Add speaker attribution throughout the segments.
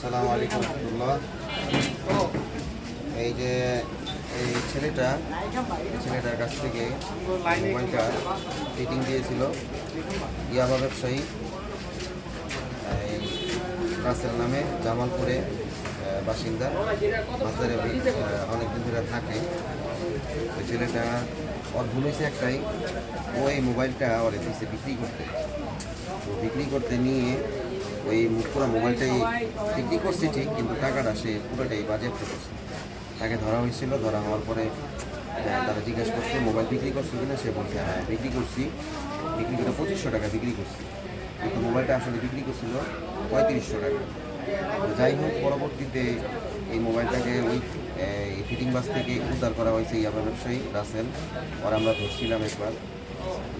Speaker 1: আসসালামু আলাইকুম রহমতুল্লাহ। এই যে এই ছেলেটার কাছ থেকে মোবাইলটা ফিটিং দিয়েছিল ইয়াবা ব্যবসায়ী এই রাসেল নামে, জামালপুরে বাসিন্দা, মাজারে অনেকদিন ধরে থাকে। ওই ছেলেটা ওর ভুল হয়েছে একটাই, ওই মোবাইলটা ওর দিয়েছে বিক্রি করতে। তো বিক্রি করতে নিয়ে ওই পুরো মোবাইলটাই বিক্রি করছে ঠিক, কিন্তু টাকাটা সে পুরোটাই বাজেয়াপ্ত করছে। তাকে ধরা হয়েছিল, ধরা হওয়ার পরে তারা জিজ্ঞেস করছে মোবাইল বিক্রি করছে কিনা। সে বলছে হ্যাঁ বিক্রি করছি, বিক্রি করে 2500 টাকা বিক্রি করছি, কিন্তু মোবাইলটা আসলে বিক্রি করছিল 3500 টাকা। যাই হোক, পরবর্তীতে এই মোবাইলটাকে ওই ফিটিং বাস থেকে উদ্ধার করা হয়েছে ইয়াবা ব্যবসায়ী রাসেল। ওরা আমরা ধরছিলাম একবার,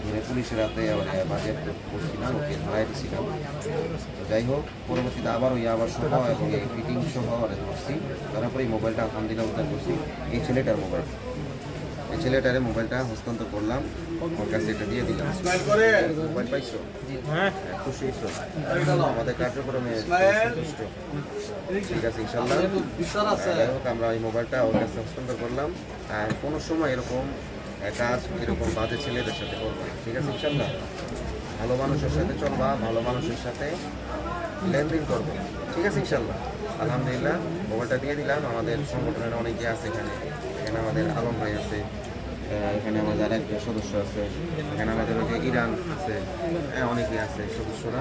Speaker 1: ধরে পুলিশের হাতে বাজেয়াপ্ত করছিলাম, ওকে ধরাই দিয়েছিলাম। যাই হোক, পরবর্তীতে আবার ওই আবার সহ এবং এই ফিটিং সহ ওরা ধরছি, তারপরে এই মোবাইলটা আলহামদুলিল্লাহ উদ্ধার করছি। এই ছেলেটার মোবাইল, এই ছেলেটারে মোবাইলটা হস্তান্তর করলাম, ওর কাছে এটা দিয়ে দিলাম। মোবাইল পাইছো? খুশি হইছো? আমাদের কার্যক্রমে সন্তুষ্ট? ঠিক আছে ইনশাল্লাহ। যাই হোক, আমরা এই মোবাইলটা ওর কাছে হস্তান্তর করলাম। আর কোনো সময় এরকম কাজ এরকম বাজে ছেলেদের সাথে করবো, ঠিক আছে ইনশাল্লাহ। ভালো মানুষের সাথে চলবা, ভালো মানুষের সাথে লেনদেন করবো, ঠিক আছে ইনশাল্লাহ। আলহামদুলিল্লাহ, মোবাইলটা দিয়ে দিলাম। আমাদের সংগঠনের অনেকে আছে এখানে, এখানে আমাদের আলম ভাই আছে, এখানে আমাদের আরেক সদস্য আছে, এখানে আমাদের ওই যে ইরান আছে, অনেকেই আছে সদস্যরা।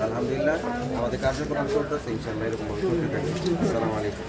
Speaker 1: আলহামদুলিল্লাহ, আমাদের কার্যক্রম চলতেছে ইনশাল্লাহ, এরকম চলতে থাকে। আসসালামু আলাইকুম।